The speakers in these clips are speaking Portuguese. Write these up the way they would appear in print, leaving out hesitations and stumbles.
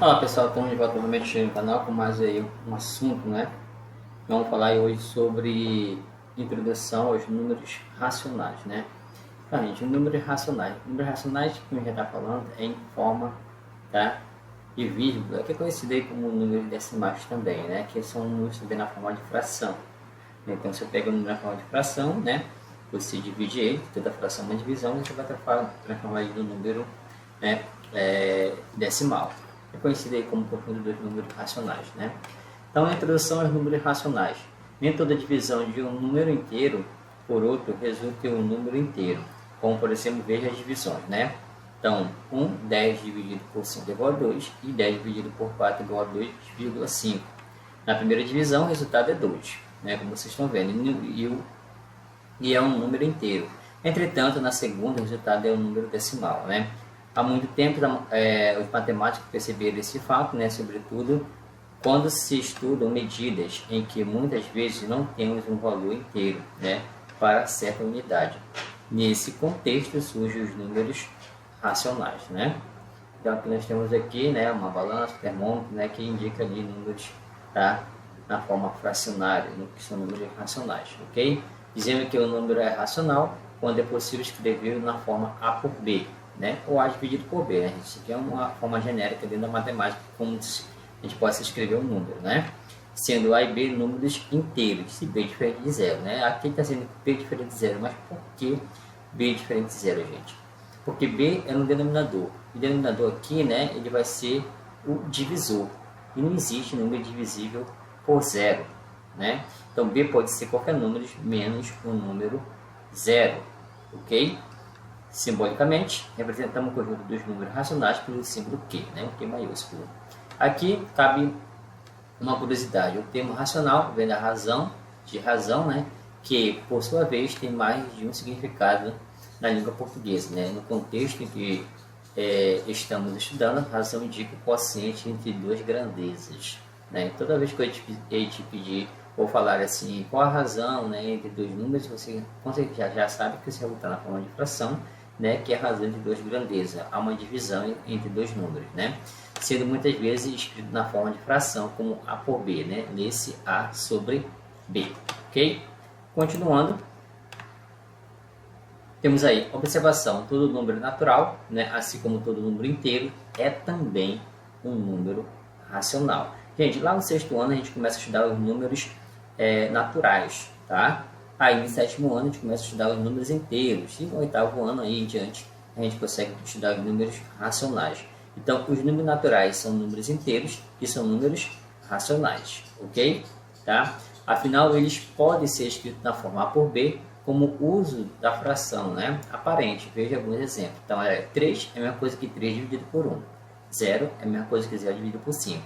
Fala pessoal, estamos de volta novamente no canal com mais aí um assunto, né? Vamos falar aí hoje sobre introdução aos números racionais, né? Então, gente, números racionais. Números racionais, como a gente já está falando, é em forma, tá? E vírgula, que é conhecido aí como números decimais também, né? Que são números também na forma de fração. Então, você pega o número na forma de fração, né? Você divide ele, toda fração é uma divisão, e você vai transformar ele no número, né? Decimal. É conhecido aí como conjunto dos números racionais, né? Então, a introdução aos números racionais. Nem toda divisão de um número inteiro por outro resulta em um número inteiro. Como, por exemplo, veja as divisões, né? Então, 10 dividido por 5 é igual a 2 e 10 dividido por 4 é igual a 2,5. Na primeira divisão, o resultado é 2, né? Como vocês estão vendo, e é um número inteiro. Entretanto, na segunda, o resultado é um número decimal, né? Há muito tempo, os matemáticos perceberam esse fato, né? Sobretudo quando se estudam medidas em que muitas vezes não temos um valor inteiro, né? Para certa unidade. Nesse contexto surgem os números racionais, né? Então, aqui nós temos aqui, né, uma balança, um termômetro, né, que indica ali números, tá? Na forma fracionária, que são números racionais, ok? Dizendo que o número é racional quando é possível escrever na forma A por B, né? Ou A dividido por B, né? Isso aqui é uma forma genérica dentro da matemática, como a gente possa escrever um número, né? Sendo A e B números inteiros, se B diferente de zero, né? Aqui está sendo B diferente de zero, mas por que B diferente de zero, gente? Porque B é no denominador. O denominador aqui, né, ele vai ser o divisor. E não existe número divisível por zero, né? Então, B pode ser qualquer número menos o número zero, ok? Simbolicamente, representamos o conjunto dos números racionais pelo símbolo Q, né? O Q maiúsculo. Aqui cabe uma curiosidade. O termo racional vem da razão, de razão, né? Que, por sua vez, tem mais de um significado na língua portuguesa, né? No contexto em que estamos estudando, razão indica o quociente entre duas grandezas, né? Toda vez que eu te pedir ou falar assim, qual a razão, né, entre dois números, você já sabe que você vai botar na forma de fração, né, que é a razão de duas grandezas. Há uma divisão entre dois números, né? Sendo muitas vezes escrito na forma de fração como A por B, né? Nesse A sobre B, ok? Continuando, temos aí observação: todo número natural, né, assim como todo número inteiro, é também um número racional. Gente, lá no sexto ano a gente começa a estudar os números naturais, tá? Aí no sétimo ano a gente começa a estudar os números inteiros, e no oitavo ano aí em diante a gente consegue estudar os números racionais. Então, os números naturais são números inteiros e são números racionais, ok? Tá? Afinal, eles podem ser escritos na forma A por B, como uso da fração, né? Aparente. Veja alguns exemplos. Então, 3 é a mesma coisa que 3 dividido por 1. 0 é a mesma coisa que 0 dividido por 5.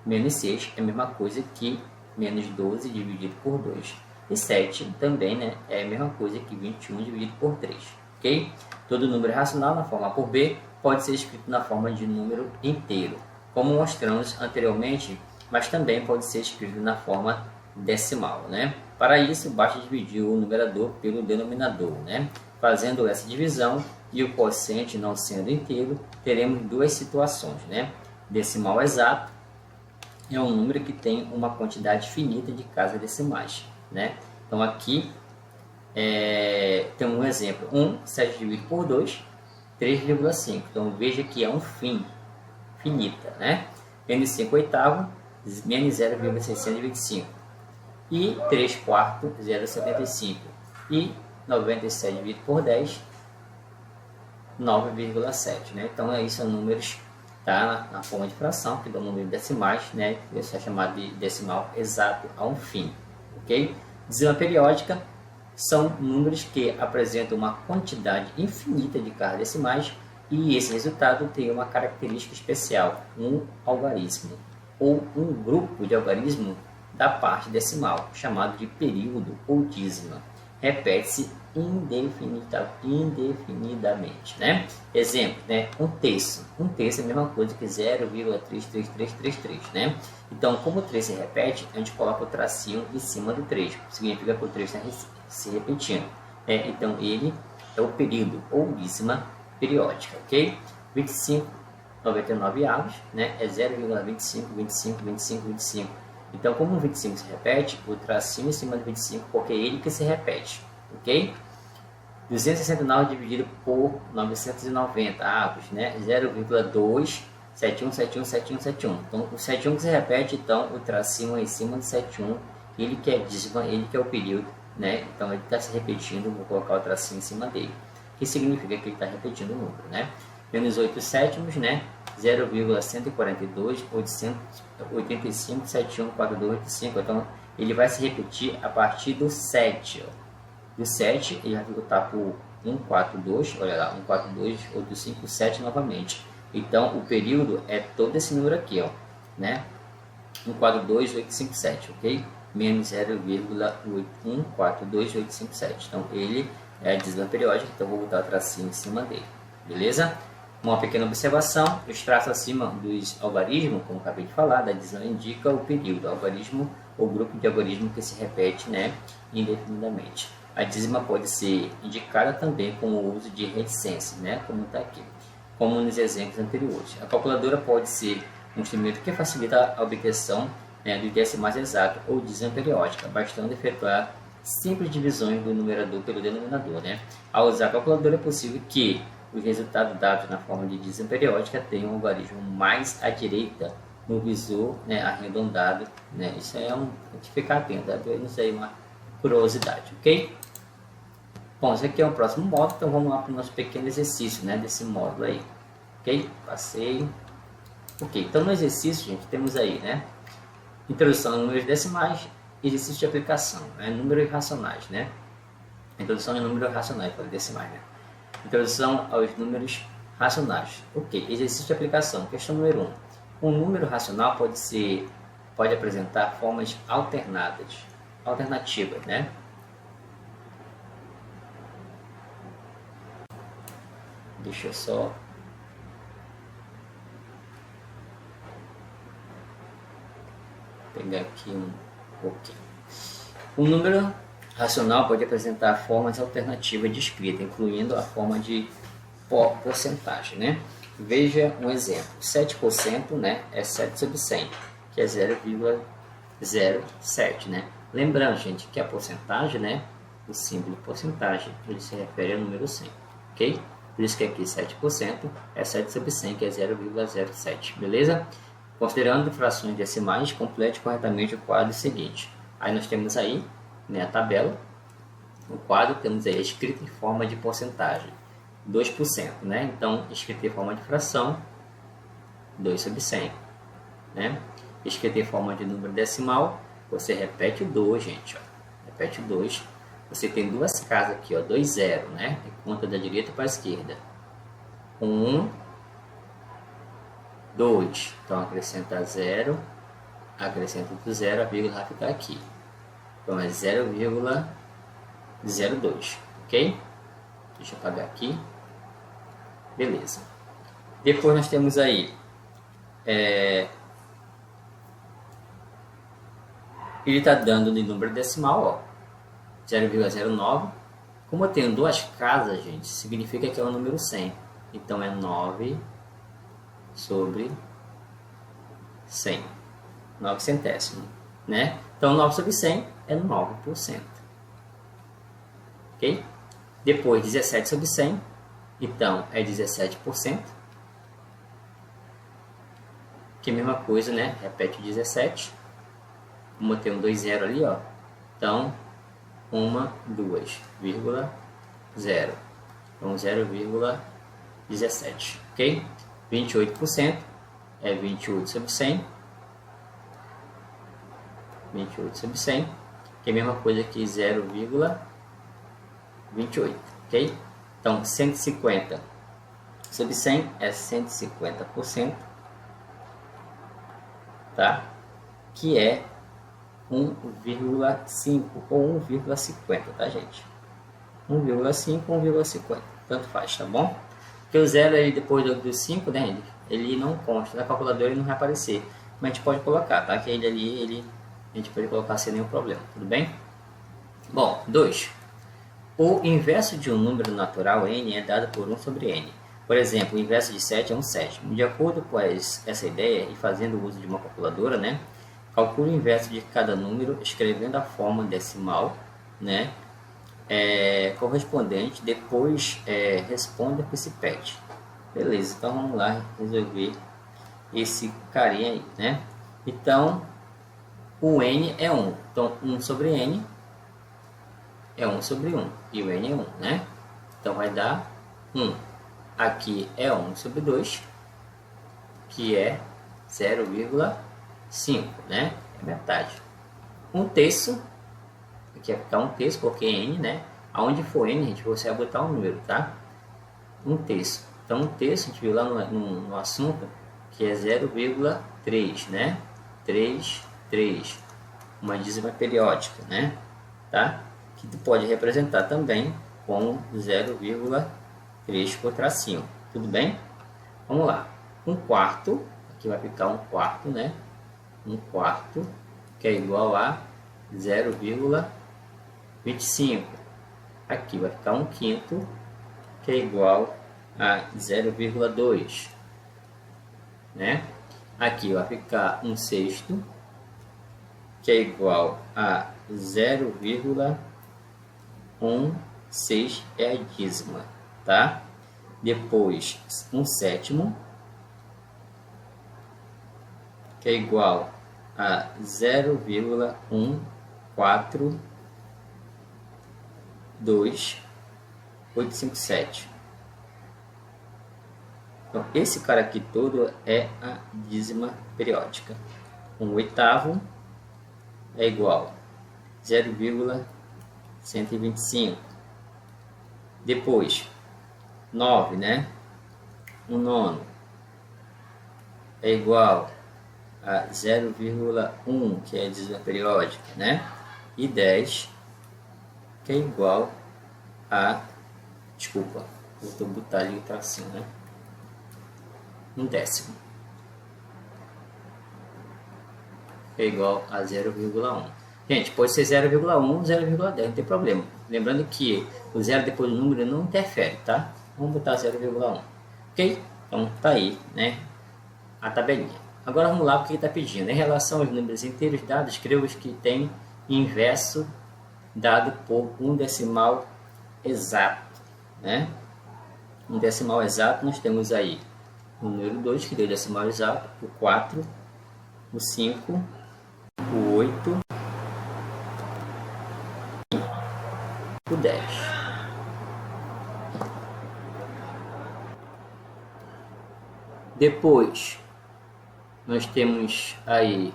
Menos 6 é a mesma coisa que menos 12 dividido por 2. E 7 também, né, é a mesma coisa que 21 dividido por 3. Ok? Todo número racional na forma A por B pode ser escrito na forma de número inteiro, como mostramos anteriormente, mas também pode ser escrito na forma decimal, né? Para isso, basta dividir o numerador pelo denominador, né? Fazendo essa divisão e o quociente não sendo inteiro, teremos duas situações, né? Decimal exato é um número que tem uma quantidade finita de casas decimais, né? Então aqui tem um exemplo: 7 dividido por 2, 3,5. Então veja que é um finita, né? Menos 5 oitavo, menos 0,625. E 3 quartos, 0,75. E 97 dividido por 10, 9,7. Né? Então isso são números, tá, na forma de fração, que dão números decimais, né? Isso é chamado de decimal exato a um fim, ok? Dizima periódica são números que apresentam uma quantidade infinita de casas decimais e esse resultado tem uma característica especial, um algarismo ou um grupo de algarismo da parte decimal, chamado de período ou dízima. Repete-se indefinidamente, né? Exemplo, né? Um terço é a mesma coisa que 0,33333, né? Então, como o 3 se repete, a gente coloca o tracinho em cima do 3, significa que o 3 está se repetindo, né? Então, ele é o período ou dízima periódica, ok? 25 99 avos, né? É 0,25, 25, 25, 25. Então, como o 25 se repete, o tracinho em cima do 25, porque é ele que se repete, ok? 269 dividido por 990 avos, né? 0,271717171. Então, o 71 que se repete, então o tracinho em cima do 71, ele que é dízima, ele que é o período, né? Então, ele está se repetindo, vou colocar o tracinho em cima dele, que significa que ele está repetindo o número, né? Menos 8 sétimos, né? 0,142, 885, 71, 4285. Então, ele vai se repetir a partir do 7, ó. Do 7, ele vai voltar por 142, olha lá, 142, 857 novamente. Então, o período é todo esse número aqui, ó, né? 142857, ok? Menos 0,142857. Então, ele é a dízima periódica, então vou botar o tracinho em cima dele, beleza? Uma pequena observação, os traços acima dos algarismos, como acabei de falar, da dízima indica o período, algarismo ou grupo de algarismo que se repete, né, indefinidamente. A dízima pode ser indicada também com o uso de reticência, né, como está aqui, como nos exemplos anteriores. A calculadora pode ser um instrumento que facilita a obtenção, né, do decimais exato ou dízima periódica, bastando efetuar simples divisões do numerador pelo denominador, né. Ao usar a calculadora é possível que os resultados dados na forma de dízima periódica tenham um algarismo mais à direita no visor, né, arredondado, né. Isso é tem que ficar atento, não sei, uma curiosidade, ok? Bom, esse aqui é o próximo módulo, então vamos lá para o nosso pequeno exercício, né, desse módulo aí, ok? Passei. Ok, então no exercício, gente, temos aí, né, introdução a números decimais, exercício de aplicação, né, números racionais, né, introdução a números racionais, para decimais, né, introdução aos números racionais. Ok, exercício de aplicação, questão número 1. Um número racional pode apresentar formas alternativas, né? Deixa eu só pegar aqui um pouquinho. Um número racional pode apresentar formas alternativas de escrita, incluindo a forma de porcentagem, né? Veja um exemplo. 7%, né, é 7 sobre 100, que é 0,07, né? Lembrando, gente, que a porcentagem, né, o símbolo porcentagem, ele se refere ao número 100, ok? Por isso que aqui 7% é 7 sobre 100, que é 0,07, beleza? Considerando frações decimais, complete corretamente o quadro seguinte. Aí nós temos aí, né, a tabela, o quadro, temos aí escrito em forma de porcentagem, 2%, né? Então, escrito em forma de fração, 2 sobre 100, né? Escrito em forma de número decimal, você repete o 2, gente, ó. Repete o 2. Você tem duas casas aqui, ó, 2 0, né? E conta da direita para a esquerda. 1, 2. Então, acrescenta 0, acrescenta do 0, a vírgula vai ficar aqui. Então, é 0,02, ok? Deixa eu apagar aqui. Beleza. Depois nós temos aí ele está dando de número decimal, ó, 0,09. Como eu tenho duas casas, gente, significa que é o número 100. Então é 9 sobre 100. 9 centésimos, né? Então 9 sobre 100 é 9%. Ok? Depois 17 sobre 100, então é 17%. Que é a mesma coisa, né? Repete o 17. Como tem um 2 0 ali, ó. Então 1, 2,0. Então 0,17, ok? 28% é 28 sobre 100. 28 sobre 100, que é a mesma coisa que 0,28, ok? Então 150 sobre 100 é 150%, tá? Que é 1,5 ou 1,50, tá, gente? 1,5 ou 1,50, tanto faz, tá bom? Porque o 0 aí depois do 5, né, ele não consta, na calculadora ele não vai aparecer, mas a gente pode colocar, tá? Que ele ali, a gente pode colocar sem nenhum problema, tudo bem? Bom, 2. O inverso de um número natural n é dado por 1 sobre n. Por exemplo, o inverso de 7 é um sétimo. De acordo com essa ideia e fazendo uso de uma calculadora, né, calcule o inverso de cada número escrevendo a forma decimal, né, correspondente, depois responda que se pede. Beleza, então vamos lá resolver esse carinha aí, né? Então, o n é 1. Então, 1 sobre n é 1 sobre 1. E o n é 1, né? Então, vai dar 1. Aqui é 1 sobre 2, que é 0,5, né? É metade. 1/3, aqui vai ficar 1/3, porque é n, né? Aonde for n, gente, você vai botar um número, tá? 1/3. Então, 1/3, a gente viu lá no assunto, que é 0,3, né? 3, uma dízima periódica, né? Tá? Que tu pode representar também com 0,3 por tracinho. Tudo bem? Vamos lá. 1/4, aqui vai ficar 1/4, né? 1/4, que é igual a 0,25. Aqui vai ficar 1/5, que é igual a 0,2, né? Aqui vai ficar 1/6, que é igual a 0,16, é a dízima, tá? Depois 1/7, que é igual a 0,142857. Então, esse cara aqui todo é a dízima periódica. 1/8 é igual a 0,125. Depois, 9, né? 1/9 é igual a 0,1, que é a dízima periódica, né? E 10, que é igual a... Desculpa, vou botar ali o tracinho, né? 1/10 é igual a 0,1. Gente, pode ser 0,1, 0,10, não tem problema. Lembrando que o zero depois do número não interfere, tá? Vamos botar 0,1. Ok? Então tá aí, né? A tabelinha. Agora vamos lá, porque ele está pedindo. Em relação aos números inteiros dados, escreva os que tem inverso dado por um decimal exato, né? Um decimal exato, nós temos aí o número 2, que deu decimal exato, o 4, o 5, o 8, o 10. Depois, nós temos aí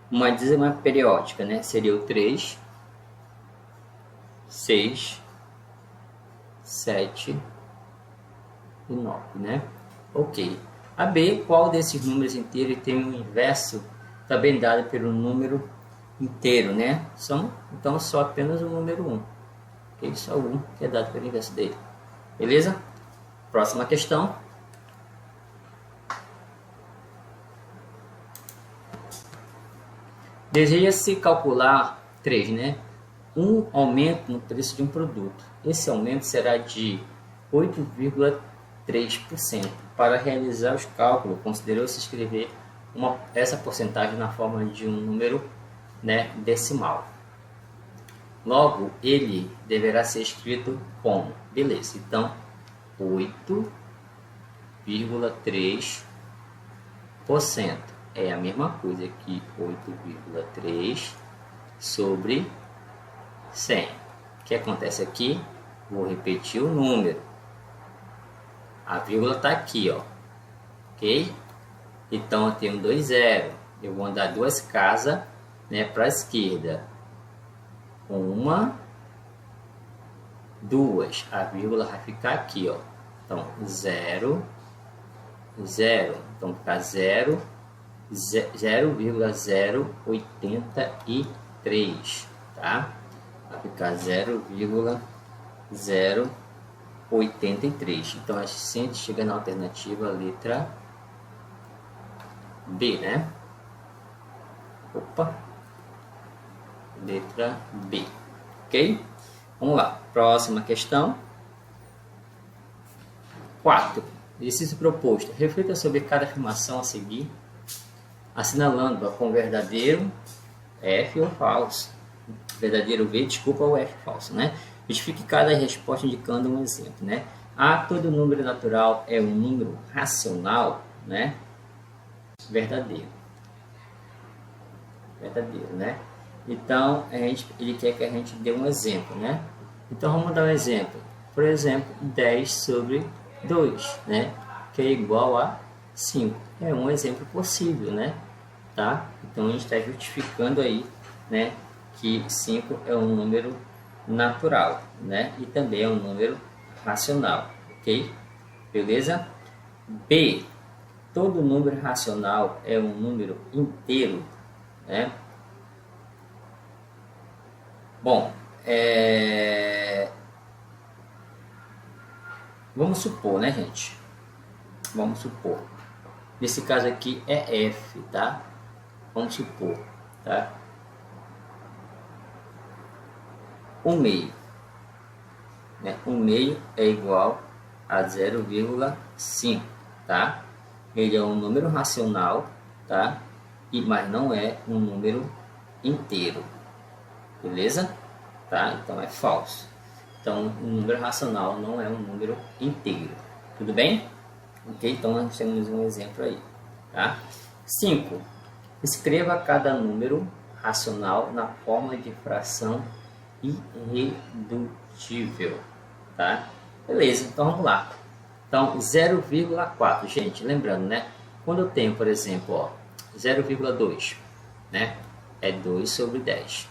uma dízima periódica, né? Seria o 3, 6, 7 e 9, né? Ok. A B, qual desses números inteiros tem um inverso também dado pelo número inteiro, né? Então, só apenas o número 1. Ok? Só o 1 que é dado pelo inverso dele. Beleza? Próxima questão. Deseja-se calcular 3, né? Um aumento no preço de um produto. Esse aumento será de 8,3%. Para realizar os cálculos, considerou-se escrever essa porcentagem na forma de um número, né, decimal. Logo, ele deverá ser escrito como? Beleza, então 8,3% é a mesma coisa que 8,3 sobre 100. O que acontece aqui? Vou repetir o número. A vírgula está aqui, ó. Ok? Então eu tenho 2 zeros. Eu vou andar 2 casas, né, para a esquerda. 1, 2. A vírgula vai ficar aqui, ó. Então 0, 0. Então fica 0,083, tá? Vai ficar 0,083. Então a gente chega na alternativa letra B, né? Opa! Letra B. Ok? Vamos lá. Próxima questão. 4. Exercício proposto. Reflita sobre cada afirmação a seguir, assinalando-a com verdadeiro, F ou falso. Verdadeiro V, desculpa, ou F falso, né? Justifique cada resposta indicando um exemplo, né? Todo número natural é um número racional, né? Verdadeiro. Verdadeiro, né? Então, ele quer que a gente dê um exemplo, né? Então, vamos dar um exemplo. Por exemplo, 10 sobre 2, né? Que é igual a 5. É um exemplo possível, né? Tá? Então, a gente está justificando aí, né? Que 5 é um número natural, né? E também é um número racional, ok? Beleza? B. Todo número racional é um número inteiro, né? Bom, vamos supor, né, gente? Vamos supor. Nesse caso aqui é F, tá? Vamos supor, tá? 1/2, né? 1/2 é igual a 0,5, tá? Ele é um número racional, tá? Mas não é um número inteiro, beleza? Tá? Então é falso. Então, um número racional não é um número inteiro, tudo bem? Ok? Então, nós temos um exemplo aí, tá? 5. Escreva cada número racional na forma de fração irredutível, tá? Beleza, então vamos lá. Então, 0,4, gente, lembrando, né? Quando eu tenho, por exemplo, ó, 0,2, né? É 2 sobre 10.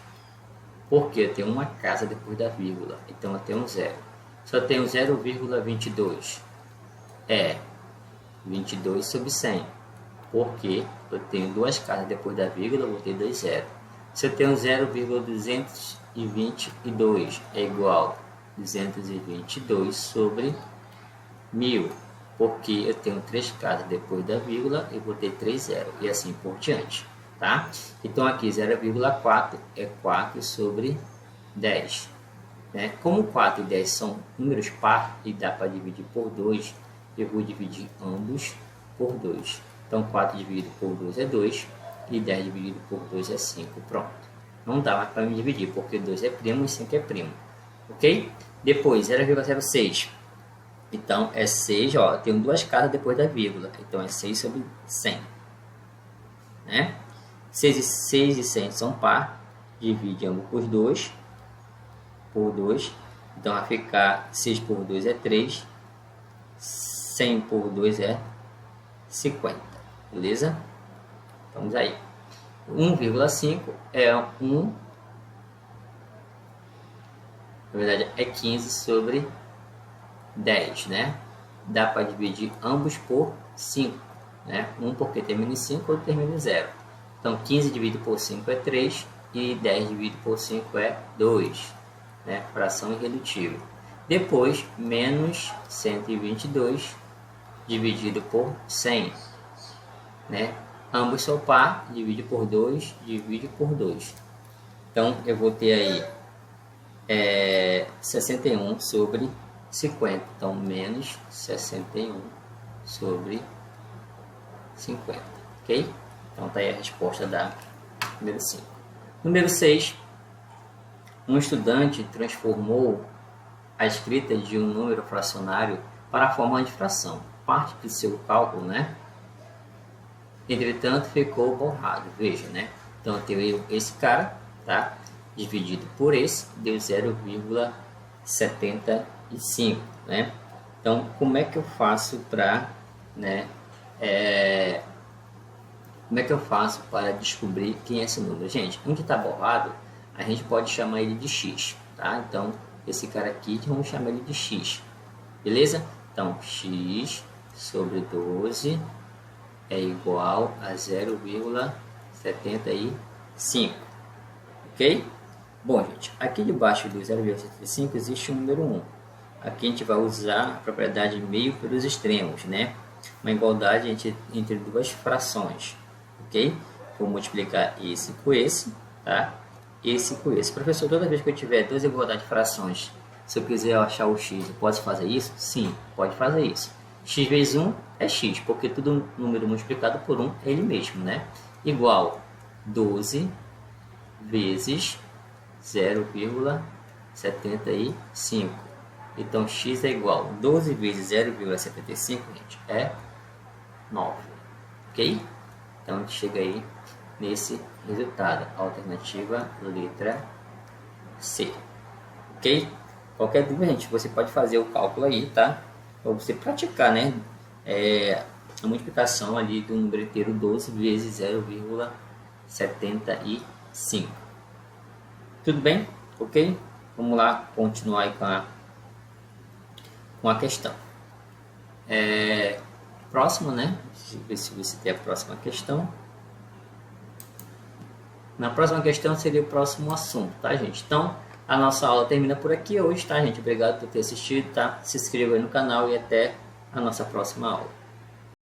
Porque eu tenho uma casa depois da vírgula, então eu tenho 0. Se eu tenho 0,22, é 22 sobre 100. Porque eu tenho duas casas depois da vírgula, eu vou ter 2 zeros. Se eu tenho 0,222, é igual a 222 sobre 1000. Porque eu tenho 3 casas depois da vírgula, eu vou ter 3 zeros. E assim por diante. Tá? Então aqui 0,4 é 4 sobre 10. Né? Como 4 e 10 são números par e dá para dividir por 2, eu vou dividir ambos por 2. Então 4 dividido por 2 é 2 e 10 dividido por 2 é 5. Pronto. Não dá mais para me dividir porque 2 é primo e 5 é primo. Ok? Depois 0,06. Então é 6, ó, eu tenho duas casas depois da vírgula. Então é 6 sobre 100. Né? 6 e 100 são par, divide ambos por 2, então vai ficar 6 por 2 é 3, 100 por 2 é 50, beleza? Vamos aí. 1,5 é 1, na verdade é 15 sobre 10, né? Dá para dividir ambos por 5, né? Um porque termina em 5, outro termina em 0. Então, 15 dividido por 5 é 3 e 10 dividido por 5 é 2, né? Fração irredutível. Depois, menos 122 dividido por 100, né? Ambos são par, divide por 2, divide por 2. Então, eu vou ter aí 61 sobre 50. Então, menos 61 sobre 50, ok? Então, está aí a resposta da número 5. Número 6. Um estudante transformou a escrita de um número fracionário para a forma de fração. Parte do seu cálculo, né? Entretanto, ficou borrado. Veja, né? Então, eu tenho esse cara, tá? Dividido por esse, deu 0,75, né? Então, como é que eu faço para, né? Como é que eu faço para descobrir quem é esse número? Gente, um que está borrado, a gente pode chamar ele de x, tá? Então, esse cara aqui, vamos chamar ele de x, beleza? Então, x sobre 12 é igual a 0,75, ok? Bom, gente, aqui debaixo do 0,75 existe o número 1. Aqui a gente vai usar a propriedade meio pelos extremos, né? Uma igualdade entre duas frações, ok? Vou multiplicar esse com esse, tá? Esse com esse. Professor, toda vez que eu tiver duas igualdades de frações, se eu quiser achar o x, eu posso fazer isso? Sim, pode fazer isso. x vezes 1 é x, porque todo número multiplicado por 1 é ele mesmo, né? Igual 12 vezes 0,75. Então, x é igual 12 vezes 0,75, gente, é 9. Ok? Então, a gente chega aí nesse resultado. Alternativa letra C. Ok? Qualquer dúvida, gente, você pode fazer o cálculo aí, tá? Para você praticar, né? A multiplicação ali do número inteiro 12 vezes 0,75. Tudo bem? Ok? Vamos lá continuar aí com a questão. Próximo, né? Deixa eu ver se você tem a próxima questão. Na próxima questão seria o próximo assunto, tá, gente? Então, a nossa aula termina por aqui hoje, tá, gente? Obrigado por ter assistido, tá? Se inscreva aí no canal e até a nossa próxima aula.